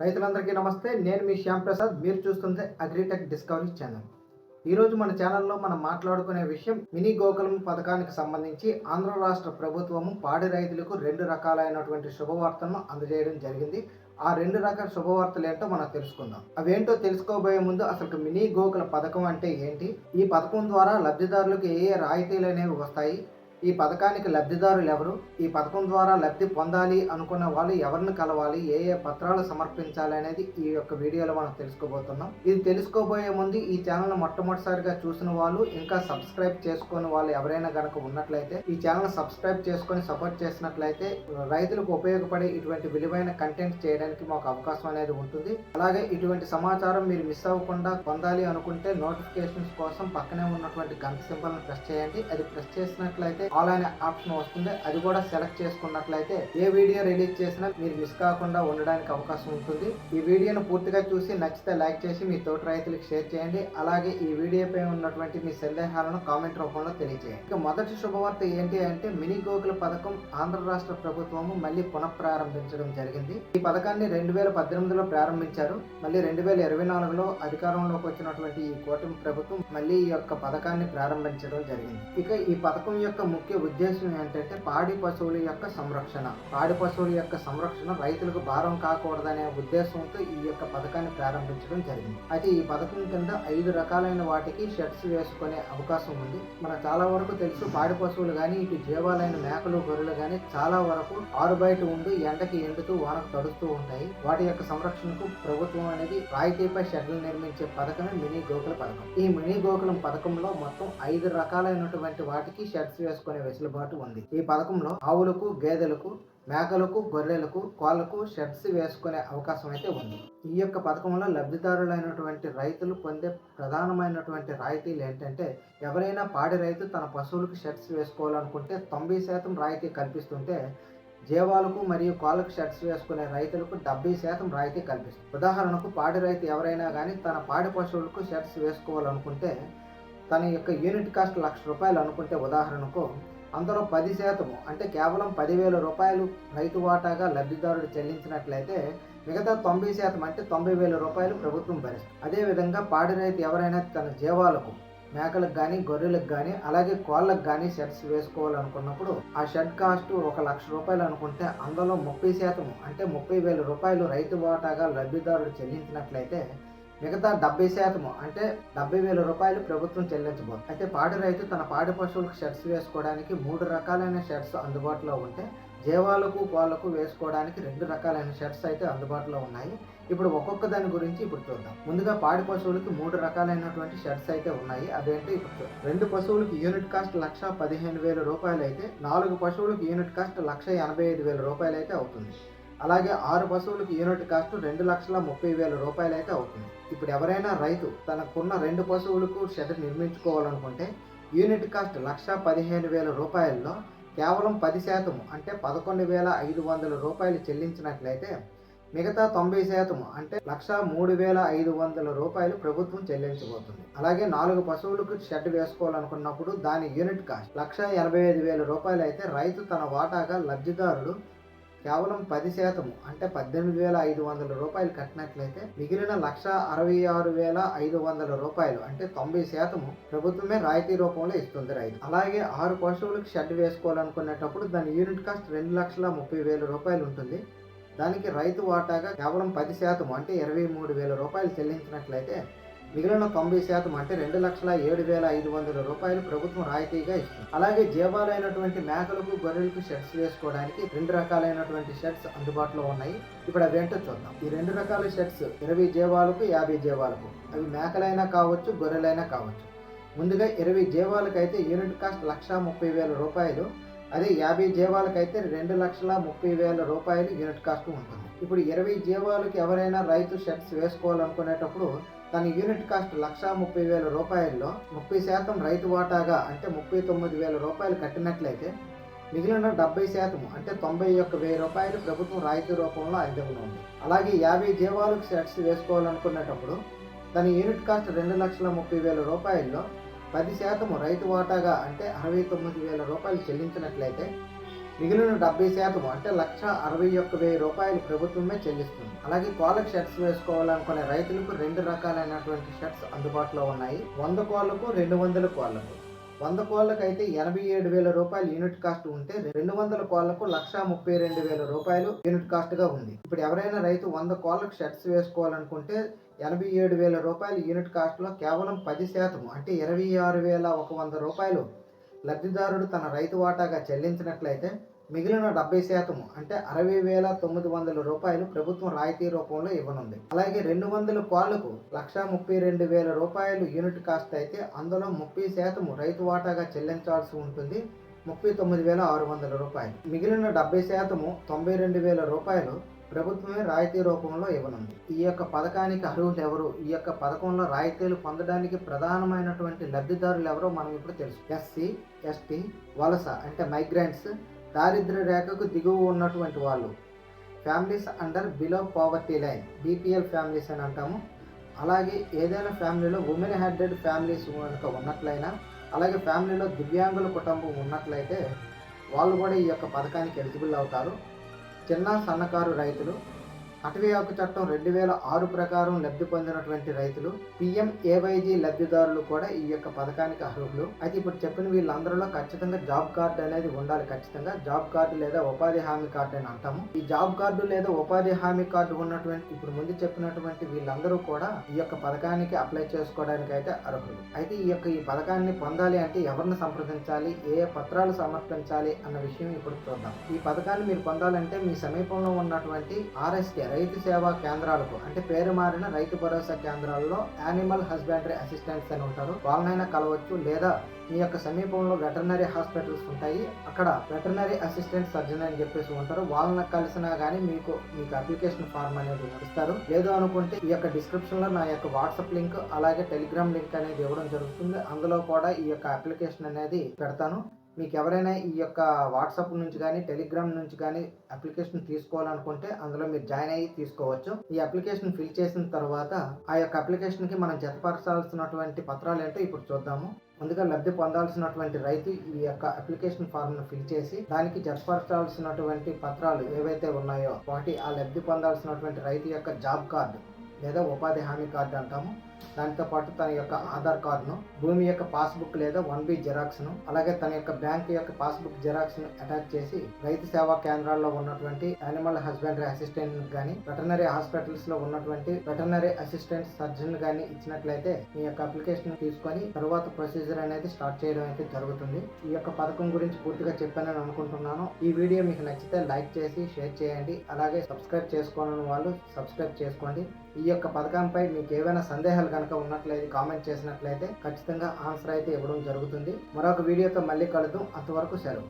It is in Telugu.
రైతులందరికీ నమస్తే. నేను మీ శ్యామ్ ప్రసాద్. మీరు చూస్తుంది అగ్రిటెక్ డిస్కవరీ ఛానల్. ఈరోజు మన ఛానల్లో మనం మాట్లాడుకునే విషయం మినీ గోకులం పథకానికి సంబంధించి ఆంధ్ర రాష్ట్ర ప్రభుత్వము పాడి రైతులకు 2 రకాలైనటువంటి శుభవార్తలను అందజేయడం జరిగింది. ఆ 2 రకాల శుభవార్తలు ఏంటో మనం తెలుసుకుందాం. అవేంటో తెలుసుకోబోయే ముందు అసలు మినీ గోకుల పథకం అంటే ఏంటి, ఈ పథకం ద్వారా లబ్ధిదారులకు ఏ రాయితీలు అనేవి వస్తాయి, ఈ పథకానికి లబ్ధిదారులు ఎవరు, ఈ పథకం ద్వారా లబ్ధి పొందాలి అనుకున్న వాళ్ళు ఎవరిని కలవాలి, ఏ ఏ పత్రాలు సమర్పించాలి అనేది ఈ యొక్క వీడియోలో మనం తెలుసుకోబోతున్నాం. ఇది తెలుసుకోబోయే ముందు ఈ ఛానల్ మొట్టమొదటిసారిగా చూసిన వాళ్ళు, ఇంకా సబ్స్క్రైబ్ చేసుకుని వాళ్ళు ఎవరైనా గనక ఉన్నట్లయితే ఈ ఛానల్ సబ్స్క్రైబ్ చేసుకొని సపోర్ట్ చేసినట్లయితే రైతులకు ఉపయోగపడే ఇటువంటి విలువైన కంటెంట్ చేయడానికి మాకు అవకాశం అనేది ఉంటుంది. అలాగే ఇటువంటి సమాచారం మీరు మిస్ అవ్వకుండా పొందాలి అనుకుంటే నోటిఫికేషన్స్ కోసం పక్కనే ఉన్నటువంటి గంట సింబల్ని ప్రెస్ చేయండి. అది ప్రెస్ చేసినట్లయితే ఆల్ అనే ఆప్షన్ వస్తుంది. అది కూడా సెలెక్ట్ చేసుకున్నట్లయితే ఏ వీడియో రిలీజ్ చేసినా మీరు మిస్ కాకుండా ఉండడానికి అవకాశం ఉంటుంది. ఈ వీడియోను పూర్తిగా చూసి నచ్చితే లైక్ చేసి మీ తోటి రైతులకు షేర్ చేయండి. అలాగే ఈ వీడియోపై ఉన్నటువంటి మీ సందేహాలను కామెంట్ రూపంలో తెలియజేయండి. ఇక మొదటి శుభవార్త ఏంటి అంటే మినీ గోకుల పథకం ఆంధ్ర రాష్ట్ర ప్రభుత్వము మళ్ళీ పునఃప్రారంభించడం జరిగింది. ఈ పథకాన్ని 2018లో ప్రారంభించారు. మళ్ళీ 2024లో అధికారంలోకి వచ్చినటువంటి ఈ కూటమి ప్రభుత్వం మళ్ళీ ఈ యొక్క పథకాన్ని ప్రారంభించడం జరిగింది. ఇక ఈ పథకం యొక్క ముఖ్య ఉద్దేశం ఏంటంటే పాడి పశువుల యొక్క సంరక్షణ. పాడి పశువుల యొక్క సంరక్షణ రైతులకు భారం కాకూడదనే ఉద్దేశంతో ఈ యొక్క పథకాన్ని ప్రారంభించడం జరిగింది. అయితే ఈ పథకం కింద 5 రకాలైన వాటికి షెడ్స్ వేసుకునే అవకాశం ఉంది. మనకు చాలా వరకు తెలుసు, పాడి పశువులు కానీ ఇటు జీవాలైన మేకలు గొర్రెలు కానీ చాలా వరకు ఆరు బయట ఉండి ఎండకి ఎండుతూ వానకు తడుస్తూ ఉంటాయి. వాటి యొక్క సంరక్షణకు ప్రభుత్వం అనేది రాయితీపై షెడ్లు నిర్మించే పథకమే మినీ గోకుల పథకం. ఈ మినీ గోకులం పథకంలో మొత్తం 5 రకాలైనటువంటి వాటికి షెడ్స్ వేసుకునే వెసులుబాటు ఉంది. ఈ పథకంలో ఆవులకు, గేదెలకు, మేకలకు, గొర్రెలకు, కోళ్లకు షెడ్స్ వేసుకునే అవకాశం అయితే ఉంది. ఈ యొక్క పథకంలో లబ్ధిదారులైనటువంటి రైతులు పొందే ప్రధానమైనటువంటి రాయితీలు ఏంటంటే, ఎవరైనా పాడి రైతు తన పశువులకు షెడ్స్ వేసుకోవాలనుకుంటే 90% రాయితీ కల్పిస్తుంటే, జీవాలకు మరియు కోళ్ళకు షెడ్స్ వేసుకునే రైతులకు 70% రాయితీ కల్పిస్తుంది. ఉదాహరణకు పాడి రైతు ఎవరైనా కానీ తన పాడి పశువులకు షెడ్స్ వేసుకోవాలనుకుంటే తన యొక్క యూనిట్ కాస్ట్ ₹1,00,000 అనుకుంటే ఉదాహరణకు అందులో 10% అంటే కేవలం ₹10,000 రైతు వాటాగా లబ్ధిదారుడు చెల్లించినట్లయితే మిగతా 90% అంటే ₹90,000 ప్రభుత్వం భరిస్తుంది. అదేవిధంగా పాడి రైతు ఎవరైనా తన జీవాలకు, మేకలకు కానీ గొర్రెలకు కానీ అలాగే కోళ్ళకు కానీ షెడ్స్ వేసుకోవాలనుకున్నప్పుడు ఆ షెడ్ కాస్ట్ ₹1,00,000 అనుకుంటే అందులో 30% అంటే ₹30,000 రైతు వాటాగా లబ్ధిదారుడు చెల్లించినట్లయితే మిగతా 70% అంటే ₹70,000 ప్రభుత్వం చెల్లించబోతుంది. అయితే పాడి రైతు తన పాడి పశువులకు షెడ్స్ వేసుకోవడానికి 3 రకాలైన షెడ్స్ అందుబాటులో ఉంటే జీవాలకు, కోళ్లకు వేసుకోవడానికి 2 రకాలైన షెడ్స్ అయితే అందుబాటులో ఉన్నాయి. ఇప్పుడు ఒక్కొక్క దాని గురించి ఇప్పుడు చూద్దాం. ముందుగా పాడి పశువులకి 3 రకాలైనటువంటి షెడ్స్ అయితే ఉన్నాయి. అదేంటి ఇప్పుడు చూద్దాం. 2 పశువులకి యూనిట్ కాస్ట్ ₹1,15,000 అయితే 4 పశువులకి యూనిట్ కాస్ట్ ₹1,85,000 అయితే అవుతుంది. అలాగే 6 పశువులకి యూనిట్ కాస్ట్ ₹2,30,000 అయితే అవుతుంది. ఇప్పుడు ఎవరైనా రైతు తనకున్న 2 పశువులకు షెడ్ నిర్మించుకోవాలనుకుంటే యూనిట్ కాస్ట్ ₹1,15,000లో కేవలం 10% అంటే ₹11,500 చెల్లించినట్లయితే మిగతా 90% అంటే ₹1,03,500 ప్రభుత్వం చెల్లించబోతుంది. అలాగే 4 పశువులకు షెడ్ వేసుకోవాలనుకున్నప్పుడు దాని యూనిట్ కాస్ట్ ₹1,85,000 అయితే రైతు తన వాటాగా లబ్ధిదారుడు కేవలం 10% అంటే ₹18,500 కట్టినట్లయితే మిగిలిన ₹1,66,500 అంటే 90% ప్రభుత్వమే రాయితీ రూపంలో ఇస్తుంది రైతు. అలాగే 6 పశువులకు షెడ్ వేసుకోవాలనుకునేటప్పుడు దాని యూనిట్ కాస్ట్ ₹2,30,000 ఉంటుంది. దానికి రైతు వాటాగా కేవలం 10% అంటే ₹23,000 చెల్లించినట్లయితే మిగిలిన 90% అంటే ₹2,07,500 ప్రభుత్వం రాయితీగా ఇస్తుంది. అలాగే జీవాలైనటువంటి మేకలకు, గొర్రెలకు షెడ్స్ వేసుకోవడానికి 2 రకాలైనటువంటి షెడ్స్ అందుబాటులో ఉన్నాయి. ఇప్పుడు అవేంటో చూద్దాం. ఈ 2 రకాల షెడ్స్ 20 జీవాలకు, 50 జీవాలకు. అవి మేకలైనా కావచ్చు, గొర్రెలైనా కావచ్చు. ముందుగా 20 జీవాలకైతే యూనిట్ కాస్ట్ ₹1,30,000. అదే 50 జీవాలకైతే ₹2,30,000 యూనిట్ కాస్ట్ ఉంటుంది. ఇప్పుడు 20 జీవాలకు ఎవరైనా రైతు షెడ్స్ వేసుకోవాలనుకునేటప్పుడు తన యూనిట్ కాస్ట్ ₹1,30,000లో 30% రైతు వాటాగా అంటే ₹39,000 కట్టినట్లయితే మిగిలిన 70% అంటే ₹91,000 ప్రభుత్వం రాయితీ రూపంలో అందివ్వనుంది. అలాగే 50 జీవాలకు షెడ్స్ వేసుకోవాలనుకునేటప్పుడు తన యూనిట్ కాస్ట్ ₹2,30,000లో 10% రైతు వాటాగా అంటే ₹69,000 చెల్లించినట్లయితే మిగిలిన 70% అంటే 1,61,000 రూపాయలు ప్రభుత్వమే చెల్లిస్తుంది. అలాగే కోళ్ళకు షర్ట్స్ వేసుకోవాలనుకునే రైతులకు 2 రకాలైనటువంటి షర్ట్స్ అందుబాటులో ఉన్నాయి. 100 కోళ్లకు, 200 కోళ్లకు. 100 కోళ్ళకైతే 87,000 రూపాయలు యూనిట్ కాస్ట్ ఉంటే 200 కోళ్లకు 1,32,000 రూపాయలు యూనిట్ కాస్ట్ గా ఉంది. ఇప్పుడు ఎవరైనా రైతు 100 కోళ్ళకు షర్ట్స్ వేసుకోవాలనుకుంటే 87,000 రూపాయలు యూనిట్ కాస్ట్ లో కేవలం 10% అంటే 26,100 రూపాయలు లబ్ధిదారుడు తన రైతు వాటాగా చెల్లించినట్లయితే మిగిలిన 70% అంటే 60,900 రూపాయలు ప్రభుత్వం రాయితీ రూపంలో ఇవ్వనుంది. అలాగే 200 కోళ్లకు 1,32,000 రూపాయలు యూనిట్ కాస్ట్ అయితే అందులో 30% రైతు వాటాగా చెల్లించాల్సి ఉంటుంది, 39,600 రూపాయలు. మిగిలిన 70% 92,000 రూపాయలు ప్రభుత్వమే రాయితీ రూపంలో ఇవ్వనుంది. ఈ యొక్క పథకానికి అర్హులు ఎవరు, ఈ యొక్క పథకంలో రాయితీలు పొందడానికి ప్రధానమైనటువంటి లబ్ధిదారులు ఎవరో మనం ఇప్పుడు తెలుసు. ఎస్సీ, ఎస్టీ, వలస అంటే మైగ్రెంట్స్, దారిద్ర్య రేఖకు దిగువ ఉన్నటువంటి వాళ్ళు, families under below poverty line, BPL families అని అంటాము. అలాగే ఏదైనా ఫ్యామిలీలో ఉమెన్ హెడెడ్ ఫ్యామిలీస్ కనుక ఉన్నట్లయినా, అలాగే ఫ్యామిలీలో దివ్యాంగుల కుటుంబం ఉన్నట్లయితే వాళ్ళు కూడా ఈ యొక్క పథకానికి ఎలిజిబుల్ అవుతారు. చిన్న సన్నకారు రైతులు, అటవీ హక్కు చట్టం 2006 ప్రకారం లబ్ధి పొందినటువంటి రైతులు, PMAYG లబ్ధిదారులు కూడా ఈ యొక్క పథకానికి అర్హులు. అయితే ఇప్పుడు చెప్పిన వీళ్ళందరిలో ఖచ్చితంగా జాబ్ కార్డు అనేది ఉండాలి. ఖచ్చితంగా జాబ్ కార్డు లేదా ఉపాధి హామీ కార్డు అని అంటాము. ఈ జాబ్ కార్డు లేదా ఉపాధి హామీ కార్డు ఉన్నటువంటి ఇప్పుడు ముందు చెప్పినటువంటి వీళ్ళందరూ కూడా ఈ యొక్క పథకానికి అప్లై చేసుకోవడానికి అయితే అర్హులు. అయితే ఈ పథకాన్ని పొందాలి అంటే ఎవరిని సంప్రదించాలి, ఏ పత్రాలు సమర్పించాలి అన్న విషయం ఇప్పుడు చూద్దాం. ఈ పథకాన్ని మీరు పొందాలంటే మీ సమీపంలో ఉన్నటువంటి RSK రైతు సేవా కేంద్రాలకు అంటే పేరు మారిన రైతు భరోసా కేంద్రాల్లో యానిమల్ హస్బెండరీ అసిస్టెంట్స్ అని ఉంటారు, వాళ్ళనైనా కలవచ్చు. లేదా మీ యొక్క సమీపంలో వెటర్నరీ హాస్పిటల్స్ ఉంటాయి, అక్కడ వెటర్నరీ అసిస్టెంట్ సర్జన్ అని చెప్పేసి ఉంటారు, వాళ్ళని కలిసినా కానీ మీకు అప్లికేషన్ ఫార్మ్ అనేది ఇస్తారు. లేదు అనుకుంటే ఈ యొక్క డిస్క్రిప్షన్ లో నా యొక్క వాట్సాప్ లింక్ అలాగే టెలిగ్రామ్ లింక్ అనేది ఇవ్వడం జరుగుతుంది. అందులో కూడా ఈ యొక్క అప్లికేషన్ అనేది పెడతాను. మీకు ఎవరైనా ఈ యొక్క వాట్సాప్ నుంచి కానీ టెలిగ్రామ్ నుంచి కానీ అప్లికేషన్ తీసుకోవాలనుకుంటే అందులో మీరు జాయిన్ అయ్యి తీసుకోవచ్చు. ఈ అప్లికేషన్ ఫిల్ చేసిన తర్వాత ఆ యొక్క అప్లికేషన్కి మనం జతపరచాల్సినటువంటి పత్రాలు ఏంటో ఇప్పుడు చూద్దాము. ముందుగా లబ్ధి పొందాల్సినటువంటి రైతు ఈ యొక్క అప్లికేషన్ ఫార్మ్ను ఫిల్ చేసి దానికి జతపరచాల్సినటువంటి పత్రాలు ఏవైతే ఉన్నాయో వాటి ఆ లబ్ధి పొందాల్సినటువంటి రైతు యొక్క జాబ్ కార్డు లేదా ఉపాధి హామీ కార్డు అంటాము, దాంతో పాటు తన యొక్క ఆధార్ కార్డును, భూమి యొక్క పాస్బుక్ లేదా 1B జిరాక్స్ను, అలాగే తన యొక్క బ్యాంక్ యొక్క పాస్బుక్ జిరాక్స్ను అటాచ్ చేసి రైతు సేవా కేంద్రాల్లో ఉన్నటువంటి యానిమల్ హస్బెండరీ అసిస్టెంట్ కానీ వెటర్నరీ హాస్పిటల్స్ లో ఉన్నటువంటి వెటర్నరీ అసిస్టెంట్ సర్జన్ కానీ ఇచ్చినట్లయితే మీ యొక్క అప్లికేషన్ తీసుకొని తర్వాత ప్రొసీజర్ అనేది స్టార్ట్ చేయడం అయితే జరుగుతుంది. ఈ యొక్క పథకం గురించి పూర్తిగా చెప్పానని అనుకుంటున్నాను. ఈ వీడియో మీకు నచ్చితే లైక్ చేసి షేర్ చేయండి. అలాగే సబ్స్క్రైబ్ చేసుకోని వాళ్ళు సబ్స్క్రైబ్ చేసుకోండి. ఈ యొక్క పథకంపై మీకు ఏవైనా సందేహాలు కనుక ఉన్నట్లయితే కామెంట్ చేసినట్లయితే ఖచ్చితంగా ఆన్సర్ అయితే ఇవ్వడం జరుగుతుంది. మరొక వీడియోతో మళ్ళీ కలుద్దాం. అంతవరకు సెలవు.